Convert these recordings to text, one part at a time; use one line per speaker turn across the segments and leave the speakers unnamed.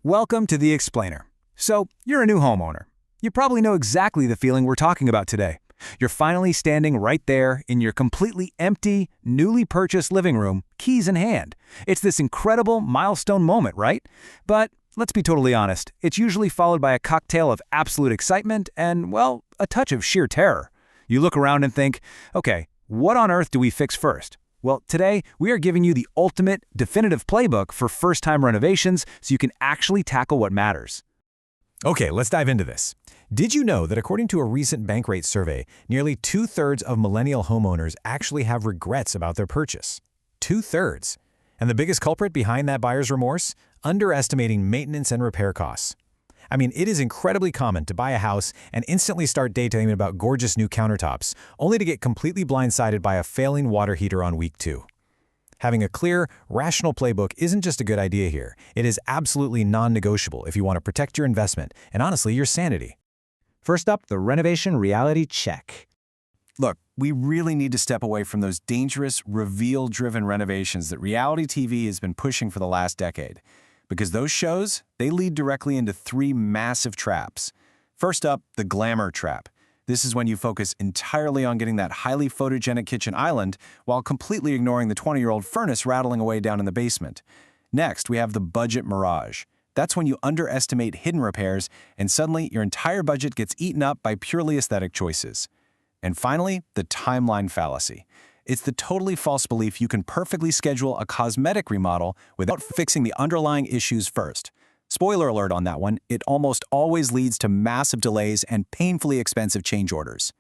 Welcome to The Explainer. So, you're a new homeowner. You probably know exactly the feeling we're talking about today. You're finally standing right there in your completely empty, newly purchased living room, keys in hand. It's this incredible milestone moment, right? But let's be totally honest, it's usually followed by a cocktail of absolute excitement and, well, a touch of sheer terror. You look around and think, okay, what on earth do we fix first? Well, today, we are giving you the ultimate, definitive playbook for first-time renovations so you can actually tackle what matters.
Okay, let's dive into this. Did you know that according to a recent Bankrate survey, nearly 2/3 of millennial homeowners actually have regrets about their purchase? 2/3. And the biggest culprit behind that buyer's remorse? Underestimating maintenance and repair costs. I mean, it is incredibly common to buy a house and instantly start daydreaming about gorgeous new countertops, only to get completely blindsided by a failing water heater on week 2. Having a clear, rational playbook isn't just a good idea here. It is absolutely non-negotiable if you want to protect your investment and, honestly, your sanity.
First up, the renovation reality check.
Look, we really need to step away from those dangerous, reveal-driven renovations that reality TV has been pushing for the last decade. Because those shows, they lead directly into 3 massive traps. First up, the glamour trap. This is when you focus entirely on getting that highly photogenic kitchen island while completely ignoring the 20-year-old furnace rattling away down in the basement. Next, we have the budget mirage. That's when you underestimate hidden repairs and suddenly your entire budget gets eaten up by purely aesthetic choices. And finally, the timeline fallacy. It's the totally false belief you can perfectly schedule a cosmetic remodel without fixing the underlying issues first. Spoiler alert on that one, it almost always leads to massive delays and painfully expensive change orders.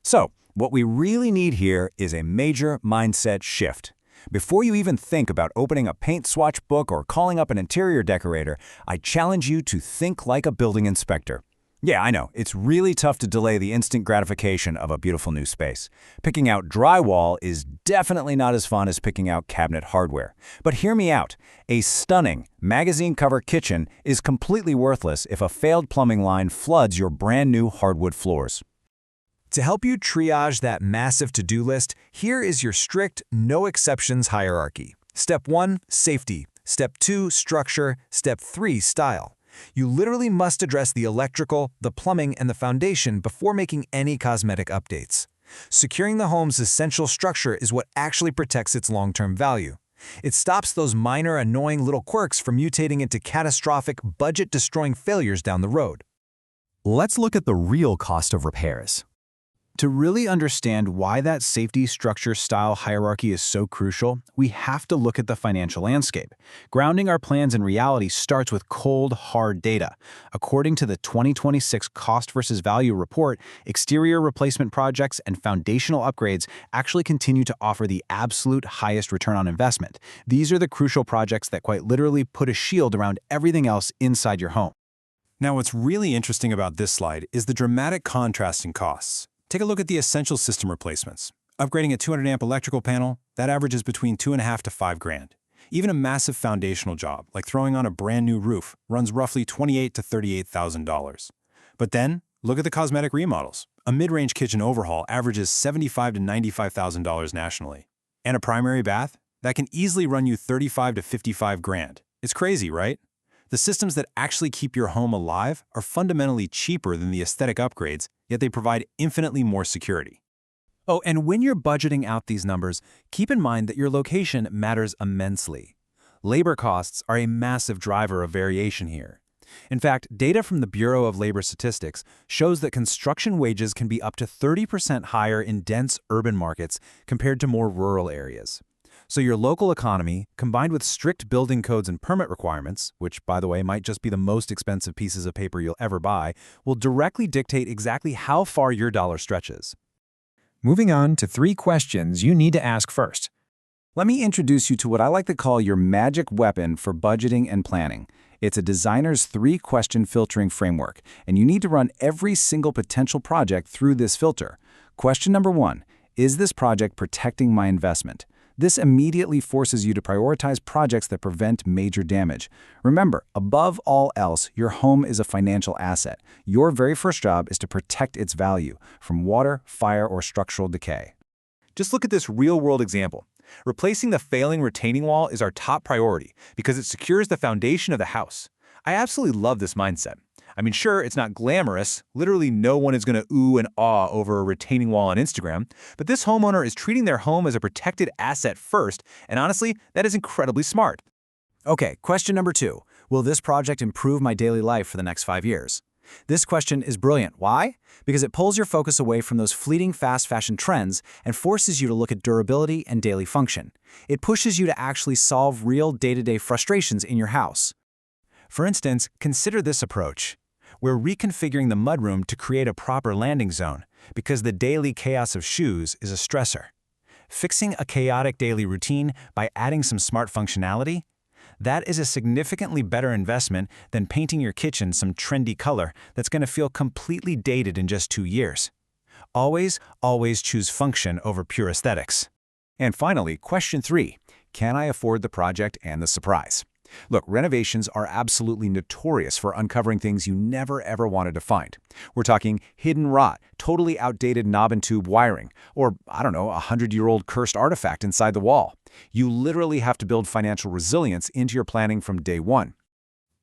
So, what we really need here is a major mindset shift. Before you even think about opening a paint swatch book or calling up an interior decorator, I challenge you to think like a building inspector. Yeah, I know, it's really tough to delay the instant gratification of a beautiful new space. Picking out drywall is definitely not as fun as picking out cabinet hardware. But hear me out. A stunning, magazine cover kitchen is completely worthless if a failed plumbing line floods your brand new hardwood floors.
To help you triage that massive to-do list, here is your strict, no-exceptions hierarchy. Step 1, safety. Step 2, structure. Step 3, style. You literally must address the electrical, the plumbing, and the foundation before making any cosmetic updates. Securing the home's essential structure is what actually protects its long-term value. It stops those minor, annoying little quirks from mutating into catastrophic, budget-destroying failures down the road.
Let's look at the real cost of repairs. To really understand why that safety structure style hierarchy is so crucial, we have to look at the financial landscape. Grounding our plans in reality starts with cold, hard data. According to the 2026 Cost versus Value report, exterior replacement projects and foundational upgrades actually continue to offer the absolute highest return on investment. These are the crucial projects that quite literally put a shield around everything else inside your home.
Now, what's really interesting about this slide is the dramatic contrast in costs. Take a look at the essential system replacements. Upgrading a 200-amp electrical panel, that averages between $2,500 to $5,000. Even a massive foundational job, like throwing on a brand new roof, runs roughly $28,000 to $38,000. But then, look at the cosmetic remodels. A mid-range kitchen overhaul averages $75,000 to $95,000 nationally. And a primary bath? That can easily run you $35,000 to $55,000. It's crazy, right? The systems that actually keep your home alive are fundamentally cheaper than the aesthetic upgrades, yet they provide infinitely more security.
Oh, and when you're budgeting out these numbers, keep in mind that your location matters immensely. Labor costs are a massive driver of variation here. In fact, data from the Bureau of Labor Statistics shows that construction wages can be up to 30% higher in dense urban markets compared to more rural areas. So your local economy, combined with strict building codes and permit requirements, which, by the way, might just be the most expensive pieces of paper you'll ever buy, will directly dictate exactly how far your dollar stretches.
Moving on to 3 questions you need to ask first.
Let me introduce you to what I like to call your magic weapon for budgeting and planning. It's a designer's 3-question filtering framework, and you need to run every single potential project through this filter. Question number 1, is this project protecting my investment? This immediately forces you to prioritize projects that prevent major damage. Remember, above all else, your home is a financial asset. Your very first job is to protect its value from water, fire, or structural decay.
Just look at this real-world example. Replacing the failing retaining wall is our top priority because it secures the foundation of the house.
I absolutely love this mindset. I mean, sure, it's not glamorous. Literally no one is going to ooh and ah over a retaining wall on Instagram, but this homeowner is treating their home as a protected asset first, and honestly, that is incredibly smart.
Okay, question number 2. Will this project improve my daily life for the next 5 years? This question is brilliant. Why? Because it pulls your focus away from those fleeting fast fashion trends and forces you to look at durability and daily function. It pushes you to actually solve real day-to-day frustrations in your house.
For instance, consider this approach. We're reconfiguring the mudroom to create a proper landing zone because the daily chaos of shoes is a stressor. Fixing a chaotic daily routine by adding some smart functionality, that is a significantly better investment than painting your kitchen some trendy color that's going to feel completely dated in just 2 years. Always, always choose function over pure aesthetics. And finally, question 3. Can I afford the project and the surprise? Look, renovations are absolutely notorious for uncovering things you never ever wanted to find. We're talking hidden rot, totally outdated knob and tube wiring, or, I don't know, a 100-year-old cursed artifact inside the wall. You literally have to build financial resilience into your planning from day one.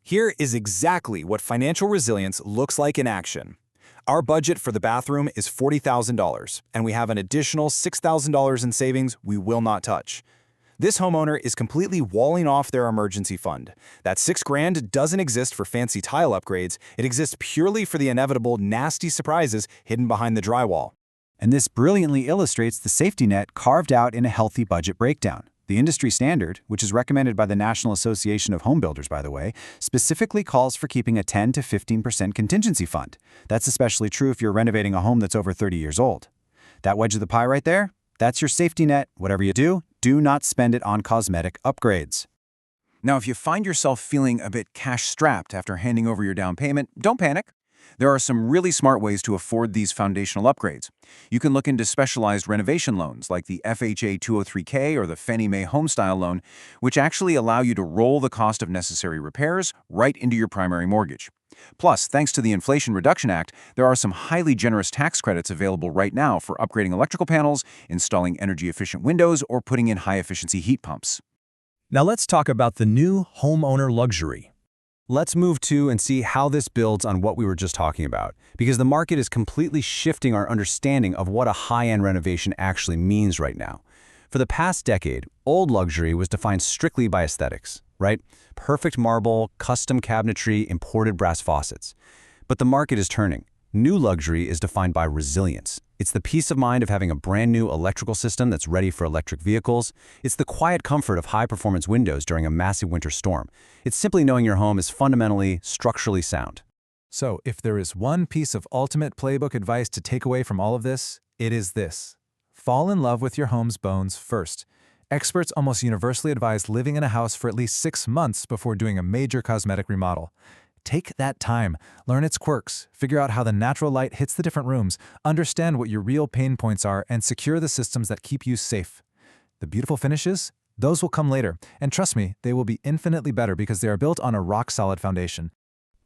Here is exactly what financial resilience looks like in action. Our budget for the bathroom is $40,000, and we have an additional $6,000 in savings we will not touch. This homeowner is completely walling off their emergency fund. That $6,000 doesn't exist for fancy tile upgrades. It exists purely for the inevitable nasty surprises hidden behind the drywall.
And this brilliantly illustrates the safety net carved out in a healthy budget breakdown. The industry standard, which is recommended by the National Association of Home Builders, by the way, specifically calls for keeping a 10 to 15% contingency fund. That's especially true if you're renovating a home that's over 30 years old. That wedge of the pie right there, that's your safety net. Whatever you do not spend it on cosmetic upgrades.
Now, if you find yourself feeling a bit cash-strapped after handing over your down payment, don't panic. There are some really smart ways to afford these foundational upgrades. You can look into specialized renovation loans like the FHA 203K or the Fannie Mae Homestyle loan, which actually allow you to roll the cost of necessary repairs right into your primary mortgage. Plus, thanks to the Inflation Reduction Act, there are some highly generous tax credits available right now for upgrading electrical panels, installing energy-efficient windows, or putting in high-efficiency heat pumps.
Now let's talk about the new homeowner luxury.
Let's move to and see how this builds on what we were just talking about, because the market is completely shifting our understanding of what a high-end renovation actually means right now. For the past decade, old luxury was defined strictly by aesthetics, right? Perfect marble, custom cabinetry, imported brass faucets. But the market is turning. New luxury is defined by resilience. It's the peace of mind of having a brand new electrical system that's ready for electric vehicles. It's the quiet comfort of high-performance windows during a massive winter storm. It's simply knowing your home is fundamentally, structurally sound.
So, if there is one piece of ultimate playbook advice to take away from all of this, it is this. Fall in love with your home's bones first. Experts almost universally advise living in a house for at least 6 months before doing a major cosmetic remodel. Take that time, learn its quirks, figure out how the natural light hits the different rooms, understand what your real pain points are, and secure the systems that keep you safe. The beautiful finishes? Those will come later, and trust me, they will be infinitely better because they are built on a rock-solid foundation.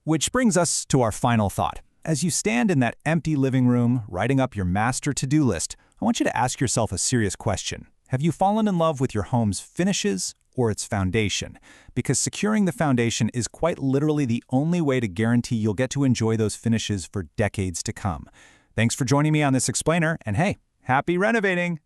Which brings us to our final thought. As you stand in that empty living room, writing up your master to-do list, I want you to ask yourself a serious question. Have you fallen in love with your home's finishes or its foundation? Because securing the foundation is quite literally the only way to guarantee you'll get to enjoy those finishes for decades to come. Thanks for joining me on this explainer, and hey, happy renovating!